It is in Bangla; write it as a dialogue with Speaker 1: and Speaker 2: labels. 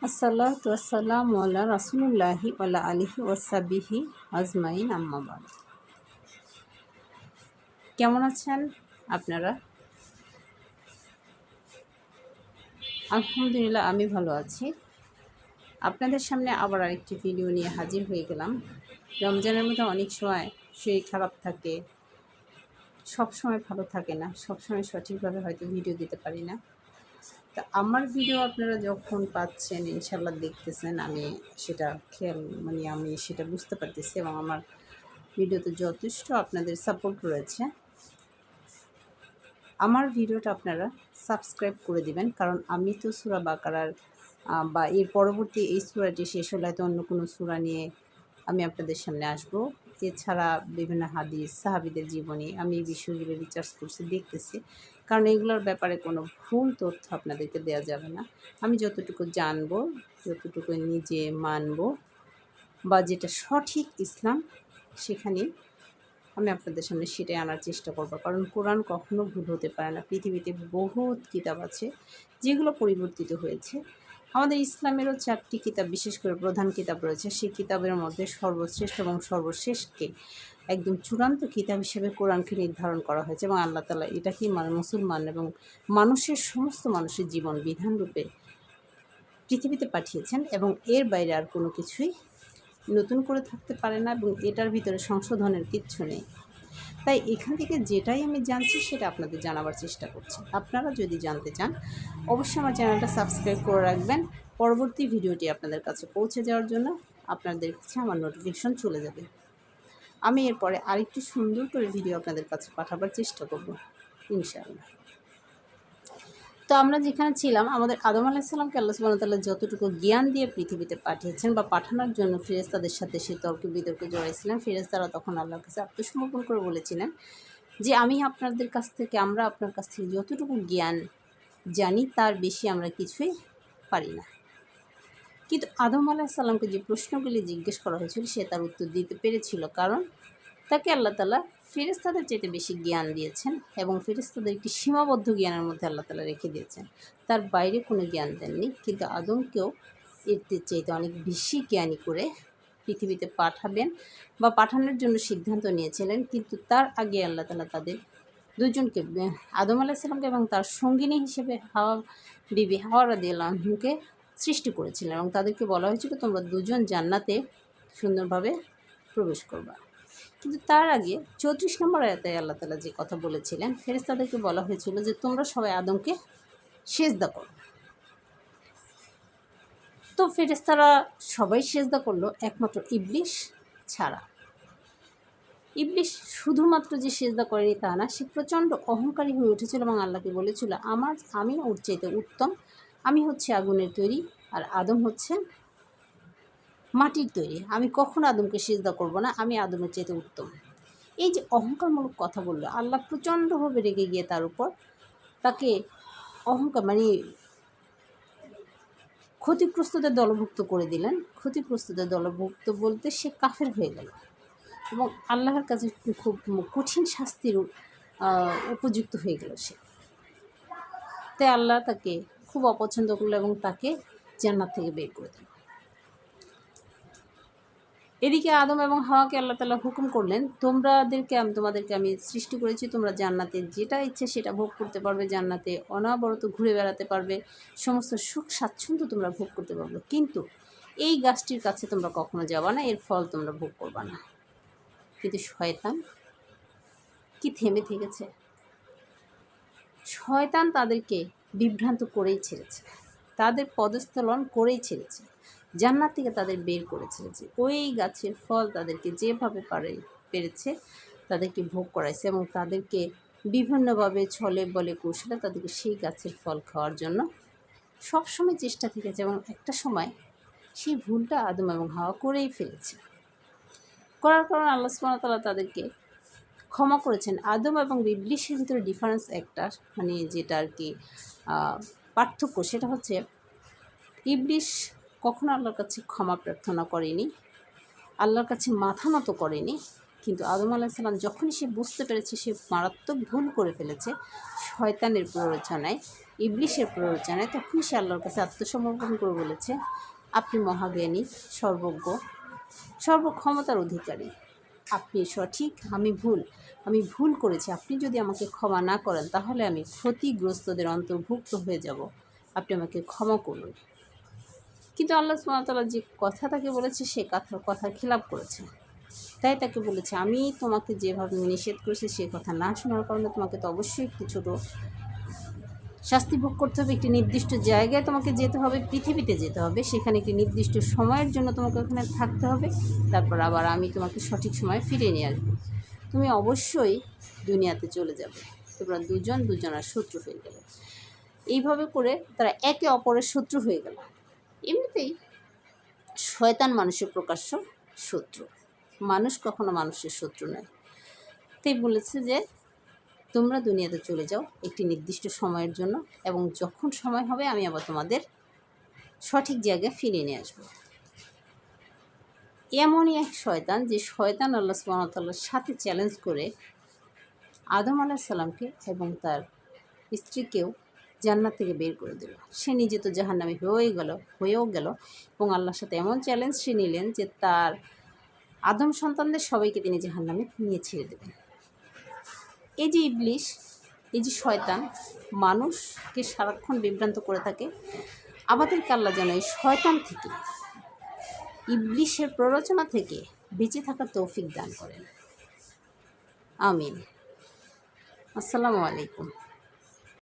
Speaker 1: আসসালাতু ওয়াসসালামু আলা রাসূলিল্লাহি ওয়া আলা আলিহি ওয়াসাহবিহি আজমাইন আম্মা বাদ। কেমন আছেন আপনারা? আলহামদুলিল্লাহ আমি ভালো আছি। আপনাদের সামনে আবার আরেকটি ভিডিও নিয়ে হাজির হয়ে গেলাম। রমজানের মধ্যে অনেক সময় শরীর খারাপ থাকে, সব সময় ভালো থাকে না, সব সময় সঠিকভাবে হয়তো ভিডিও দিতে পারি না। তা আমার ভিডিও আপনারা যখন পাচ্ছেন ইনশাআল্লাহ দেখতেছেন, আমি সেটা আমি সেটা বুঝতে পারতেছি এবং আমার ভিডিওতে যথেষ্ট আপনাদের সাপোর্ট রয়েছে। আমার ভিডিওটা আপনারা সাবস্ক্রাইব করে দিবেন, কারণ আমি তো সূরা বাকারার বা এর পরবর্তী এই সূরাটি শেষ হলে তো অন্য কোনো সূরা নিয়ে আমি আপনাদের সামনে আসব। এছাড়া বিভিন্ন হাদিস, সাহাবীদের জীবনী, আমি এই বিষয়গুলো রিসার্চ করছি, দেখতেছি, কারণ এগুলোর ব্যাপারে কোনো ভুল তথ্য আপনাদেরকে দেওয়া যাবে না। আমি যতটুকু জানবো, যতটুকু নিজে মানব বা যেটা সঠিক ইসলাম, সেখানে আমি আপনাদের সামনে সেটাই আনার চেষ্টা করব, কারণ কোরআন কখনো ভুল হতে পারে না। পৃথিবীতে বহুত কিতাব আছে যেগুলো পরিবর্তিত হয়েছে। আমাদের ইসলামেরও 4টি কিতাব, বিশেষ করে প্রধান কিতাব রয়েছে। সেই কিতাবের মধ্যে সর্বশ্রেষ্ঠ এবং সর্বশেষকে একদম চূড়ান্ত কিতাব হিসেবে কোরআনকে নির্ধারণ করা হয়েছে এবং আল্লাহ তাআলা এটাকেই মুসলমান এবং মানুষের সমস্ত মানুষের জীবন বিধান রূপে পৃথিবীতে পাঠিয়েছেন, এবং এর বাইরে আর কোনো কিছুই নতুন করে থাকতে পারে না এবং এটার ভিতরে সংশোধনের কিচ্ছু নেই। তাই এখান থেকে যেটাই আমি জানছি সেটা আপনাদের জানাবার চেষ্টা করছি। আপনারা যদি জানতে চান অবশ্যই আমার চ্যানেলটা সাবস্ক্রাইব করে রাখবেন। পরবর্তী ভিডিওটি আপনাদের কাছে পৌঁছে যাওয়ার জন্য আপনাদের কাছে আমার নোটিফিকেশন চলে যাবে। আমি এরপরে আরেকটু সুন্দর করে ভিডিও আপনাদের কাছে পাঠাবার চেষ্টা করব ইনশাআল্লাহ। তো আমরা যেখানে ছিলাম, আমাদের আদম আলাইহিস সালামকে আল্লাহ সুবহানাহু ওয়া তাআলা যতটুকু জ্ঞান দিয়ে পৃথিবীতে পাঠিয়েছেন বা পাঠানোর জন্য ফেরেশতাদের সাথে সে তর্কে বিতর্কে জড়াইছিলেন। ফেরেশতারা তখন আল্লাহর কাছে আত্মসমর্পণ করে বলেছিলেন যে আমরা আপনার কাছ থেকে যতটুকু জ্ঞান জানি তার বেশি আমরা কিছুই পারি না। কিন্তু আদম আলাইহিস সালামকে যে প্রশ্নগুলি জিজ্ঞেস করা হয়েছিল সে তার উত্তর দিতে পেরেছিল, কারণ তাকে আল্লাহ তাআলা ফেরেশতাদের চাইতে বেশি জ্ঞান দিয়েছেন এবং ফেরেশতাদের একটি সীমাবদ্ধ জ্ঞানের মধ্যে আল্লাহ তাআলা রেখে দিয়েছেন, তার বাইরে কোনো জ্ঞান দেননি। কিন্তু আদমকেও এর চাইতে অনেক বেশি জ্ঞানী করে পৃথিবীতে পাঠাবেন বা পাঠানোর জন্য সিদ্ধান্ত নিয়েছিলেন। কিন্তু তার আগে আল্লাহ তাআলা তাদের দুজনকে, আদম আলাইহিস সালামকে এবং তার সঙ্গিনী হিসেবে হাওয়া রাদিয়াল্লাহু আনহাকে সৃষ্টি করেছিলেন এবং তাদেরকে বলা হয়েছিল তোমরা দুজন জান্নাতে সুন্দরভাবে প্রবেশ করবা। কিন্তু তার আগে 34 নম্বর আয়াতে আল্লাহ তাআলা যে কথা বলেছিলেন, ফেরেশতাদেরকে বলা হয়েছিল যে তোমরা সবাই আদমকে সিজদা করো। তো ফেরেশতারা সবাই সিজদা করলো একমাত্র ইবলিস ছাড়া। ইবলিস শুধুমাত্র যে সিজদা করেনি তা না, সে প্রচণ্ড অহংকারী হয়ে উঠেছিল এবং আল্লাহকে বলেছিল আমি ওর চাইতে উত্তম, আমি হচ্ছে আগুনের তৈরি আর আদম হচ্ছে মাটির তৈরি, আমি কখনো আদমকে সিজদা করব না, আমি আদমের চাইতে উত্তম। এই যে অহংকারমূলক কথা বলল, আল্লাহ প্রচণ্ডভাবে রেগে গিয়ে তার উপর তাকে ক্ষতিগ্রস্তদের দলভুক্ত করে দিলেন। ক্ষতিগ্রস্তদের দলভুক্ত বলতে সে কাফের হয়ে গেল এবং আল্লাহর কাছে খুব কঠিন শাস্তির উপযুক্ত হয়ে গেল সে। তাই আল্লাহ তাকে খুব অপছন্দ করলো এবং তাকে জান্নাত থেকে বের করে দিল। এদিকে আদম এবং হাওয়াকে আল্লাহ তাআলা হুকুম করলেন তোমাদেরকে আমি সৃষ্টি করেছি, তোমরা জান্নাতে যেটা ইচ্ছে সেটা ভোগ করতে পারবে, জান্নাতে অনবরত ঘুরে বেড়াতে পারবে, সমস্ত সুখ স্বাচ্ছন্দ্য তোমরা ভোগ করতে পারবে, কিন্তু এই গাছটির কাছে তোমরা কখনো যাবা না, এর ফল তোমরা ভোগ করবা না। কিন্তু শয়তান কি থেমে থেকেছে? শয়তান তাদেরকে বিভ্রান্ত করেই ছেড়েছে, তাদের পদস্থলন করেই ছেড়েছে, জান্নাত থেকে তাদের বের করে ছেড়েছে। ওই গাছের ফল তাদেরকে যেভাবে পেরেছে তাদেরকে ভোগ করাইছে এবং তাদেরকে বিভিন্নভাবে ছলে বলে কৌশলে তাদেরকে সেই গাছের ফল খাওয়ার জন্য সবসময় চেষ্টা থেকেছে এবং একটা সময় সেই ভুলটা আদম এবং হাওয়া করেই ফেলেছে। করার কারণে আল্লাহ সুবহানাহু ওয়া তাআলা তাদেরকে ক্ষমা করেছেন। আদম এবং ইবলিসের ভিতরে ডিফারেন্স একটা, যেটা আর কি পার্থক্য, সেটা হচ্ছে ইবলিস কখনো আল্লাহর কাছে ক্ষমা প্রার্থনা করেনি, আল্লাহর কাছে মাথা নত করেনি, কিন্তু আদম আলাইসাল্লাম যখনই সে বুঝতে পেরেছে সে মারাত্মক ভুল করে ফেলেছে শয়তানের প্ররোচনায়, ইবলিশের প্ররোচনায়, তখন সে আল্লাহর কাছে আত্মসমর্পণ করে বলেছে, আপনি মহাজ্ঞানী, সর্বজ্ঞ, সর্বক্ষমতার অধিকারী, আপনি সঠিক, আমি ভুল করেছি, আপনি যদি আমাকে ক্ষমা না করেন তাহলে আমি ক্ষতিগ্রস্তদের অন্তর্ভুক্ত হয়ে যাব, আপনি আমাকে ক্ষমা করুন। কিন্তু আল্লাহ সুবহানাহু ওয়া তাআলা যে কথা তাকে বলেছে সে কথা খিলাপ করেছে, তাই তাকে বলেছে আমি তোমাকে যেভাবে নিষেধ করেছি সে কথা না শোনার কারণে তোমাকে তো অবশ্যই একটু ছোটো শাস্তি ভোগ করতে হবে, একটি নির্দিষ্ট জায়গায় তোমাকে যেতে হবে, পৃথিবীতে যেতে হবে, সেখানে একটি নির্দিষ্ট সময়ের জন্য তোমাকে ওখানে থাকতে হবে, তারপর আবার আমি তোমাকে সঠিক সময়ে ফিরিয়ে নিয়ে আসবো, তুমি অবশ্যই দুনিয়াতে চলে যাবে, তোমরা দুজনের শত্রু হয়ে গেল। এইভাবে করে তারা একে অপরের শত্রু হয়ে গেল। এমনিতেই শয়তান মানুষের প্রকাশ্য শত্রু, মানুষ কখনো মানুষের শত্রু নয়। তাই বলেছে যে তোমরা দুনিয়াতে চলে যাও একটি নির্দিষ্ট সময়ের জন্য, এবং যখন সময় হবে আমি আবার তোমাদের সঠিক জায়গায় ফিরিয়ে নিয়ে আসবো। এমনই এক শয়তান যে শয়তান আল্লাহ সুবহানাহু ওয়া তাআলার সাথে চ্যালেঞ্জ করে আদম আলাইহিস সালামকে এবং তার স্ত্রীকেও জান্নাত থেকে বের করে দিল। সে নিজে তো জাহান্নামী হয়েও গেল এবং আল্লাহর সাথে এমন চ্যালেঞ্জ সে নিলেন যে তার আদম সন্তানদের সবাইকে তিনি জাহান্নামে নিয়ে ছেড়ে দেবেন। এই যে ইবলিশ, এই যে শয়তান মানুষকে সারাক্ষণ বিভ্রান্ত করে থাকে, আমাদেরকে আল্লাহ যেন এই শয়তান থেকে, ইবলিশের প্ররোচনা থেকে বেঁচে থাকার তৌফিক দান করেন। আমিন। আসসালামু আলাইকুম।